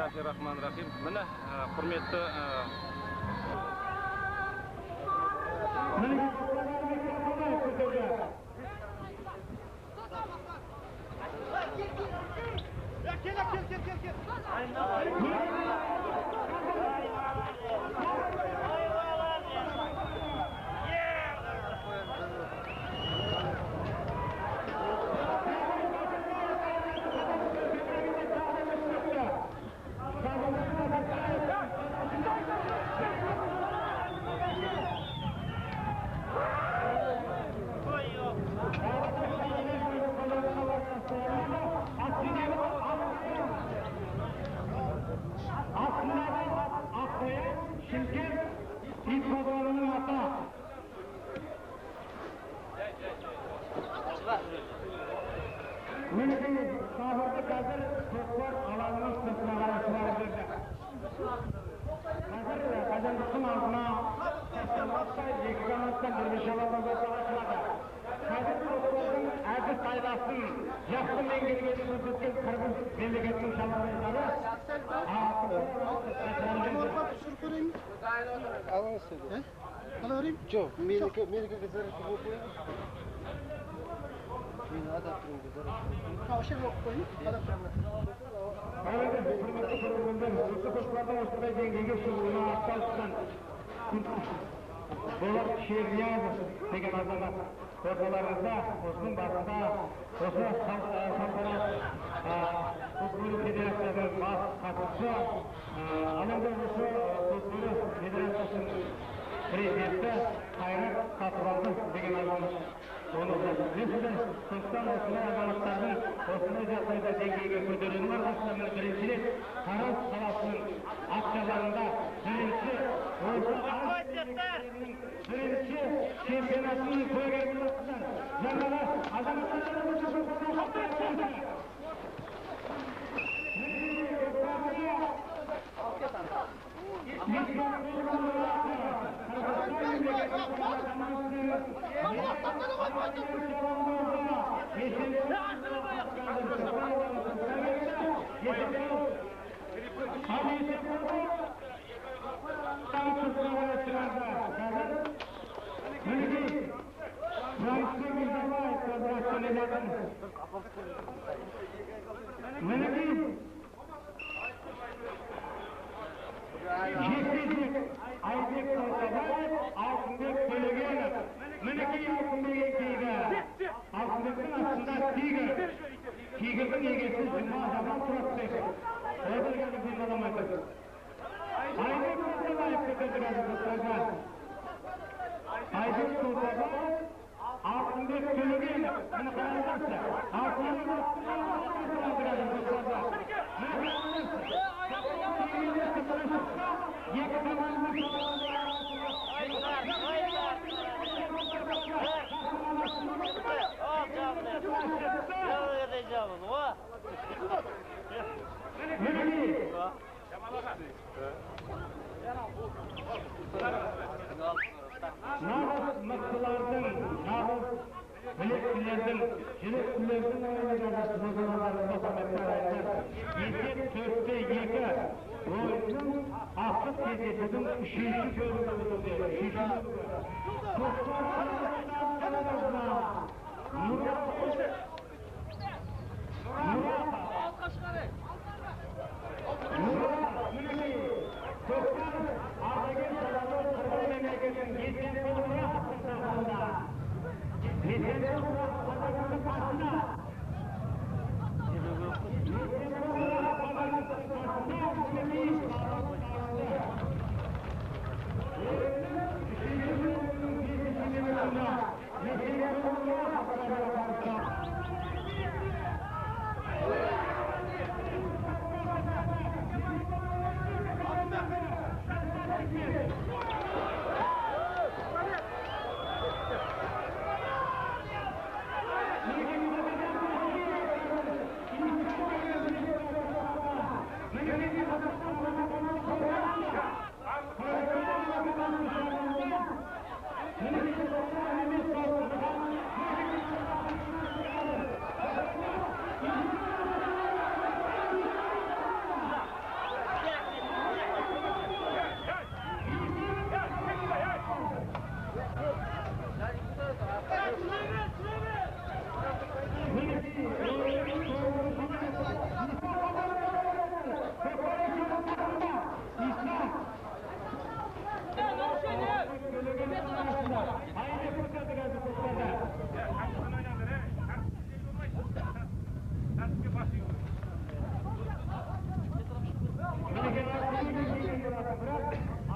Bismillahirrahmanirrahim. Mana hurmatli ortalarında, olsun basında, olsun Futbol Federasyonu katkısı, Anadolu Futbol Federasyonu Prezidenti Hayrat Katıbaldı деген azamız. Onu da bilesizler, sonuçtan osuna azamаттардың osuna жағдайда деңгейге көтерілуінің арқасында бірінші рет Тараз қаласының акцияларында бірінші чемпионатының куәгері боласыздар. Жаңағы Aybek Sultanbayev, Altınbek Bölögenov. Mineki Altınbek'in kiygi. Altınbek'in aslında kiygi. Kiygi'nin yegesi Cuma Zaman Turasbek. Orada gelip bir alamaydı. Aybek Sultanbayev kötüdürüz Sultanbayev. Aybek Sultanbayev, Altınbek Bölögenov. Bunu kararlarsa. Altınbek Sultanbayev. Nağız mıktılardan, nağız bileklilerden, jiletlilerden oynayacağız bozulmalarında sametlerinde. 7-4'te 2 oyunun asıl tezgahının 3. bölümü oluyor. 3. bölümü. Doktor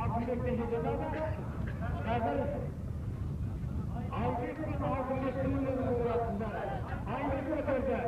Altındaki hediyeler hazır. Altındaki altındakilerin arasında hangi motorda?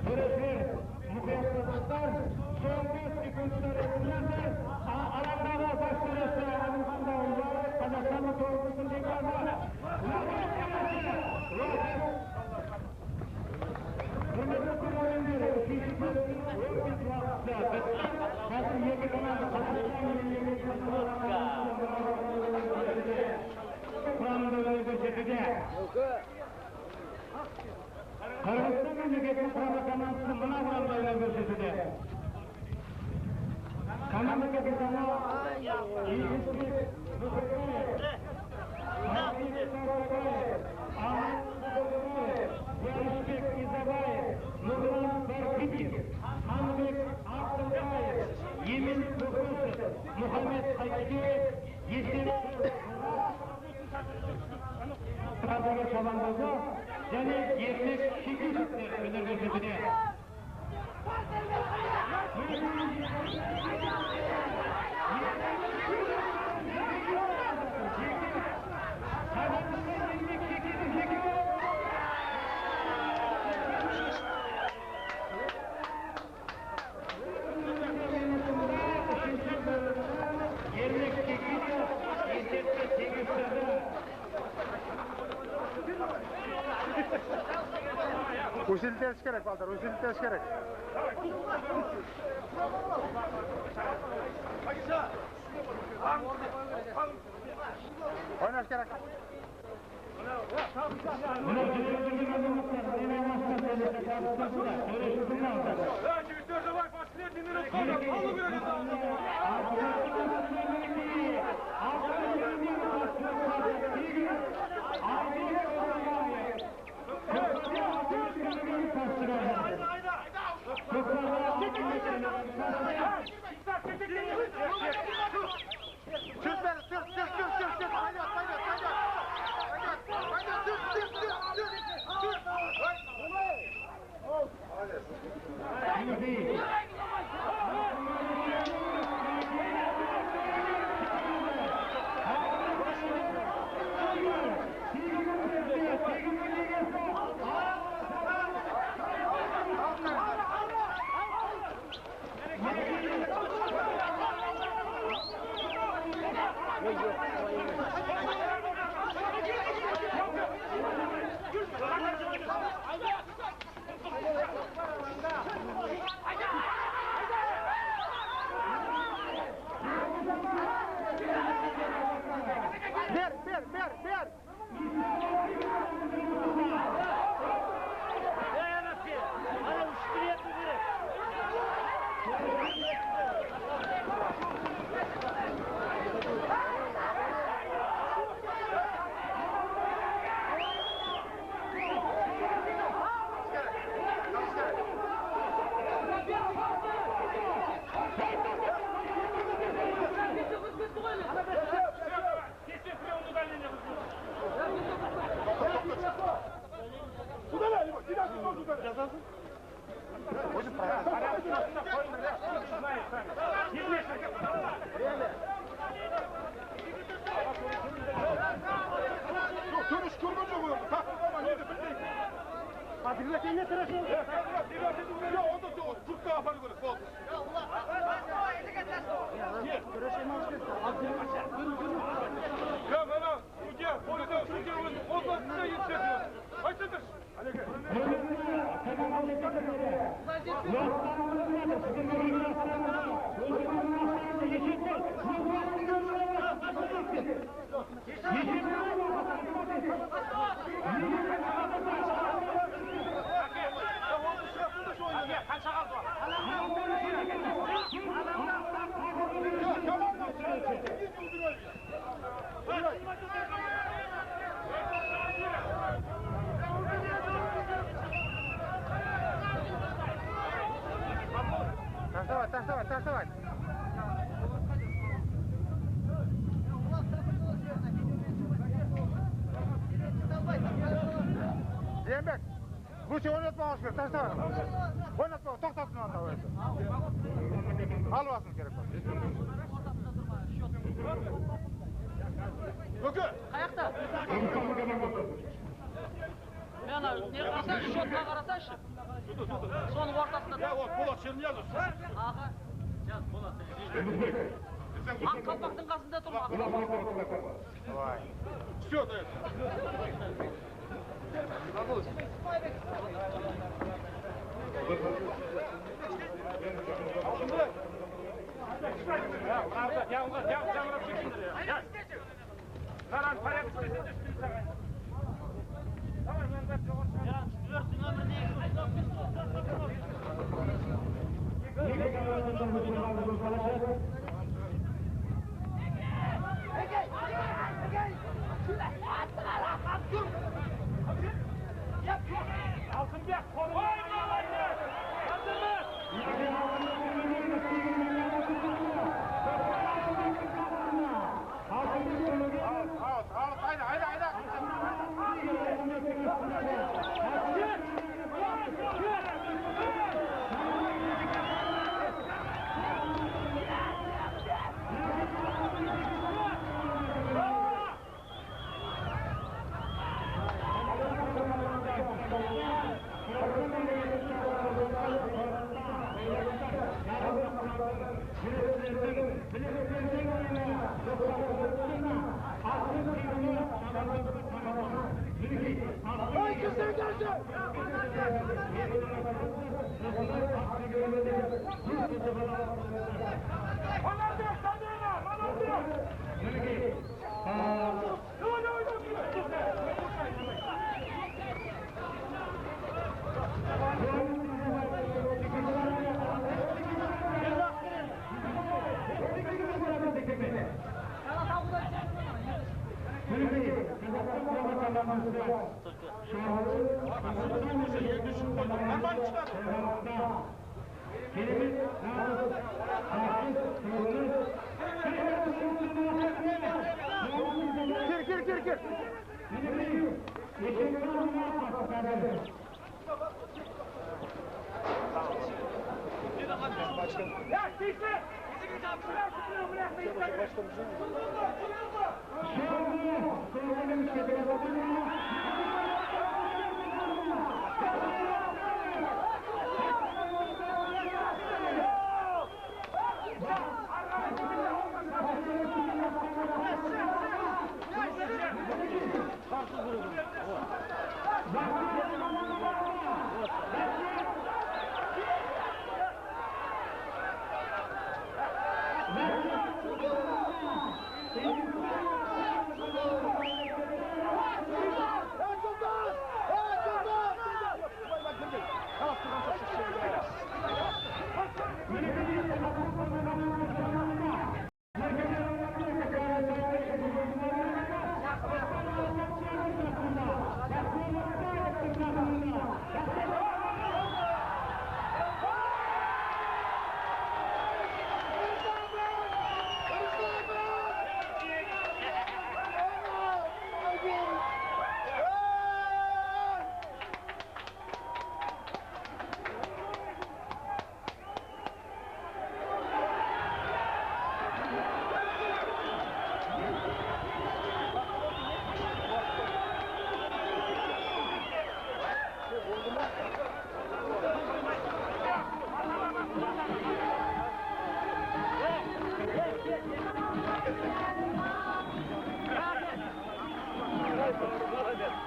Töresi, mukayesatlar, son 5 sekundlar etkilerler. Alanlara başlarsa Avrupa'da olacak. Kazakistan'ın doğrultusunda yıkarlar. Bunları kullanılıyor. İkinci bölümün 11 vakıfta. Hazır yeni kanalda Kazakistan'ın yeni kanalda. Kur'an'da gösteride. Kırgızistan memleketi provokasyonu mına Kur'an'da gösteride. Kanalda kazanma ilişki Yemin Kur'an'ı, Muhammed Hakkı, Yeşil Trabzon'a çalandırdı. Yani 28 öner gösterdi. Usiltirish kerak, balдар, usiltirish kerak. Oynash kerak. Ber. Танцевать. Zemбек, лучше oynatmamak керек, танцевать. Oynatma, to'xtatma anda o'yinni. Almasın gerek var. Kökü. Ayakta. Ben ne karasa şotla karasa şu. Sonun ortasında. Ya o Polat şerini yazırsın. Aha. Yaz Polat. Ak kalpaktın kasında durma. Vay. Все, да. Altınbek konuyu oynayın. Hazır mı? Al, haydi. Gir. Ya Sisi!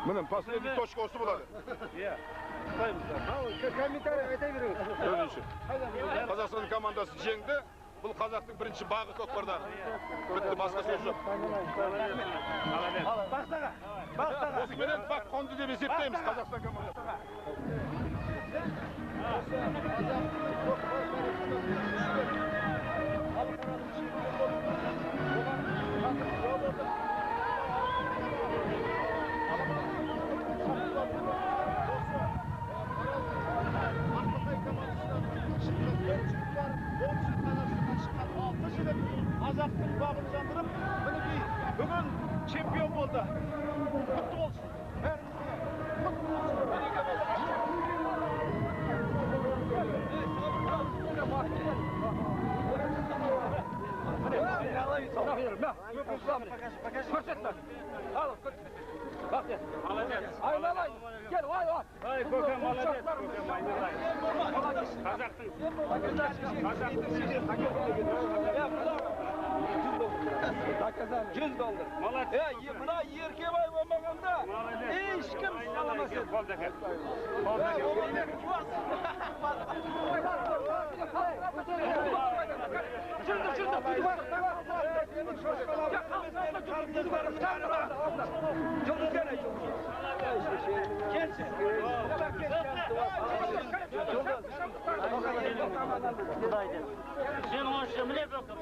Bunun pasını bir toşka olsun buladı. Öyle işi. Kazakistan'ın komandası jengdi. Bu Kazak'ın birinci bağı Kökbar'da. Bitti, başka söz yok. Osman'ın bak kondu diye biz hepteyimiz Kazakistan komandası. Kazak'ın bağını sandırıp bugün şampiyon oldu. Kutlu olsun. Her Ko'rsatma. Al, bak ya. Aylalay. Gel, vay. Ay ko'kam, молодец, ko'kam, aylanay. Жүз doldur. Mına yerke vay olmaganda. Hiç kim salamasın.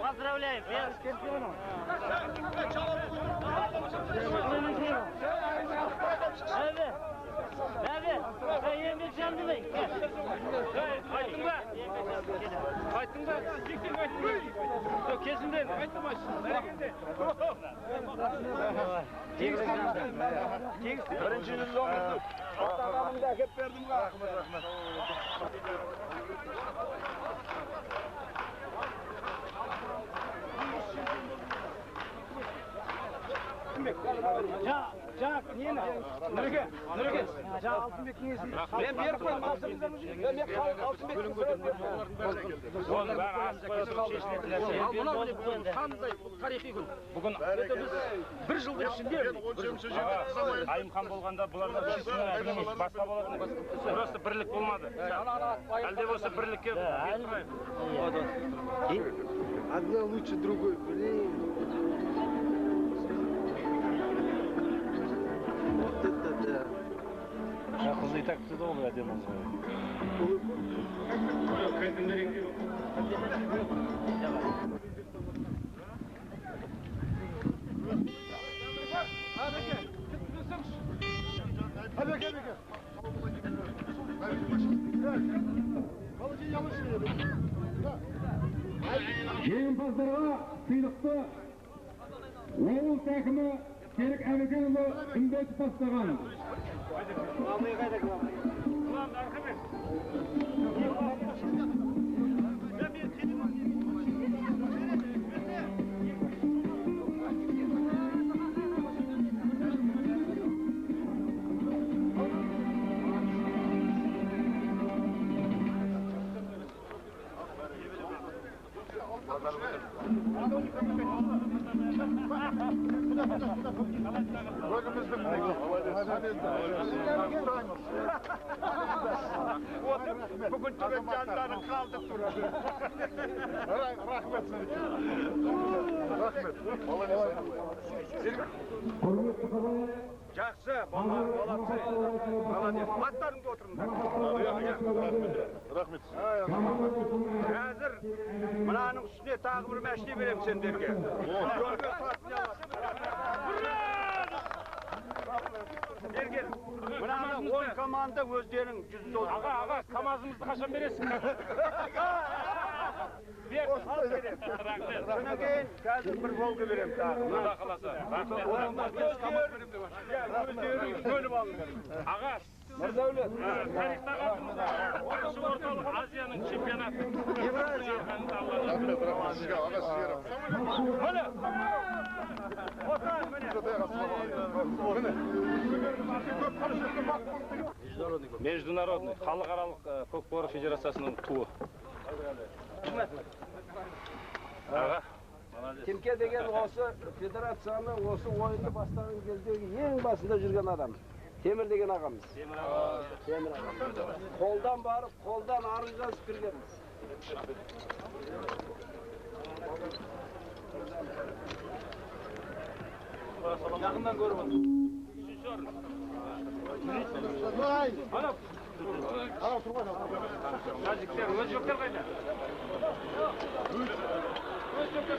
Поздравляем! Yemek canlı mı? Aytın ba? Yok kesinlikle. Aytın baş. Birinci yüz olmuştu. Ortağımını da hep verdim. Rahmet. Can, niye ne? Nereye? Can Altınbek niyesi? Ben bir yer koyayım, altınızdan mı? Ben bir Altınbek'in koyayım. Oğlum ben az koydum şişlettiler. Buna bile bugün kanday, tarihi gün. Bugün bir жылдың ішінде Айымхан болғанда бұларда басқа болатын. Просто бірлік болмады. Әлде болса бірлікке Одна лучше другой, блин. Вот это да. Қызы и так всегда olur ya demem. Жеңімпаздарға сыйлықты облыс әкімі Серік Әбікенұлы үмбетов бастаған. Bugün Türkçanların kaldı durur. Rahmet. Жақсы, аттарыңды отырыңдар. Рахмет. Қазір мынаның үстіне тағы бір мәшне берем сендерге. Берген, мынаны 10 команда өздерің 100 доллар. Аға, камазымызды қашан бересің? Содан кейін қазір бір волга берем тағы. Құда қаласа. Өздерің бөліп алыңдар. Аға, Мырзаулет. тарихта қалдыңыз. Осы орталық Азияның чемпионаты. Рахмет. Сізге, аға сізге Международный, халықаралық көкбөрі федерациясының туы. Аға. Тимке деген осы федерацияны, осы ойынды бастаған кездегі ең басында жүрген адам. Темір деген ағамыз. Темір ағамыз. Қолдан барып, қолдан арыз жазып кіргенбіз. Жақындан көріп отыр. Тәжіктер, өз жоқтар қайда? Өз жоқтар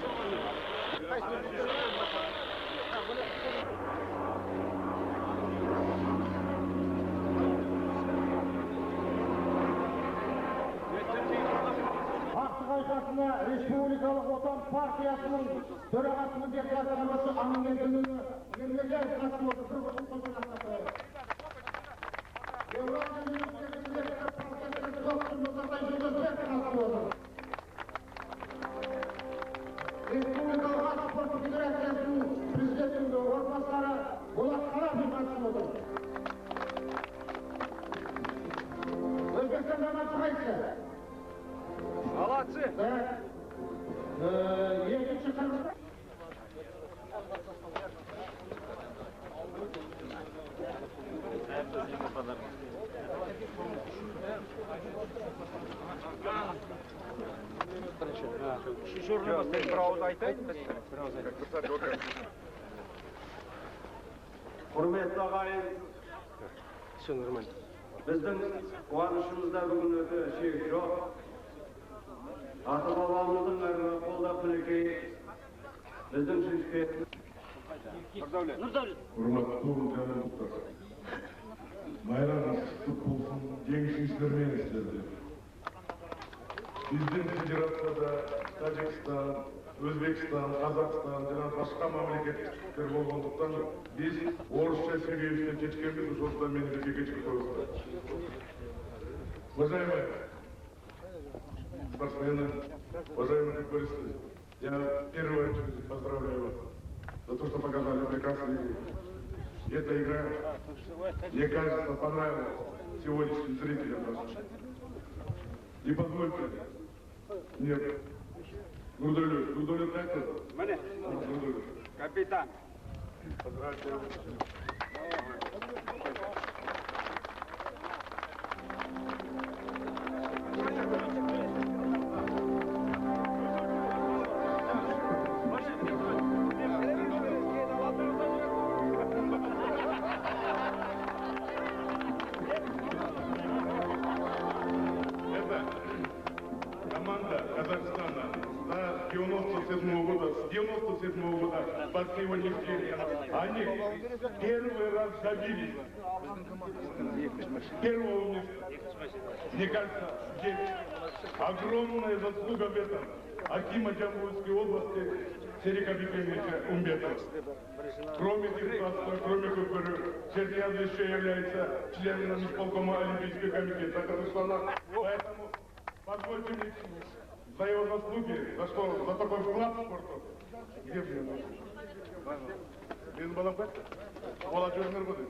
Қайсасына Республикалық Отан партиясының төрағасының депутаты Амангелді Мемлекет қатысып отыр. Республикалық спорт Үшінші орын емес, бір ауыз айтайын біз. Құрметті ағайын, біздің қуанышымызда бүгін өте шек жоқ. Ата бабамыздың әрі қолдап мінекей біздің жүзге Нұрдәулет. Құрметті жәрдемдестер, байрағыңыз құтты болсын, жеңісіңіздермен сіздерді. Біздің федерацияда Тәжікстан, Өзбекстан, Қазақстан, және басқа мемлекеттер болғандықтан біз орысша сөйлеуге жеткенбіз, осыдан мені бізге кешкі қойылды. Уважаемые спортсмены, уважаемые футболисты, я в первую очередь поздравляю вас за то, что показали прекрасную игру. Эта игра, мне кажется, понравилась сегодняшним зрителям нашим. И позвольте, нет, Нурдәулет айтты. Міне, капитан. Поздравляю. Команда Казахстана с 97 года по сегодняшний день, они первый раз добились первого места. Мне кажется, здесь огромная заслуга в этом Акима Джамбульской области Серика Бекемовича Умбетова. Кроме депутатства, кроме КПР, Чернияз еще является членом исполкома Олимпийского комитета Казахстана. Поэтому позвольте мне за его заслуги, за такой вклад в спорту. Где мне? Мен балам қайтты? Молодежный годы.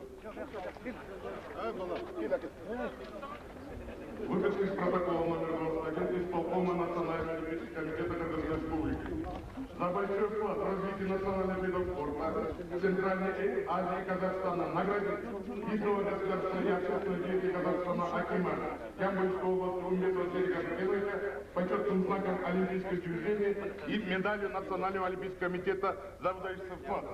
Выписка из протокола номер 21 исполкома Национального олимпийского комитета Казахстанской Республики. За большой вклад в развитие национальных видов спорта Центральной Азии и Казахстана наградить видного государственного и общественного деятеля Казахстана Акима Ямбульской области Умбетова Серика Бекемовича почетным знаком олимпийского движения и медалью Национального олимпийского комитета за выдающийся вклад.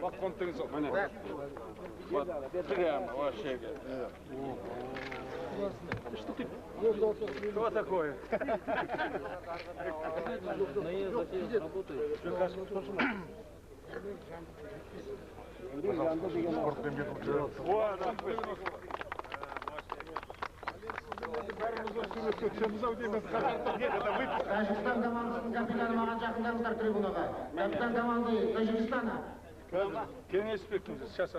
Bak konteniz o. Прямо вообще. Что такое? Тәжікстан командасының капитаны маған жақындарыңыздар трибунаға. Капитан команды Тәжікстана. Кеңес бектіңіз, сейчас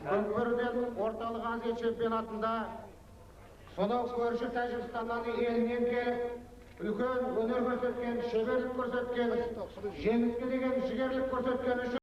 Бүкірден орталық Азия чемпионатында сонау көрші Тәжікстаннан елінен келіп үлкен өнер көрсеткен, шеберлік көрсеткен, жеңіске деген жігерлік көрсеткен үшін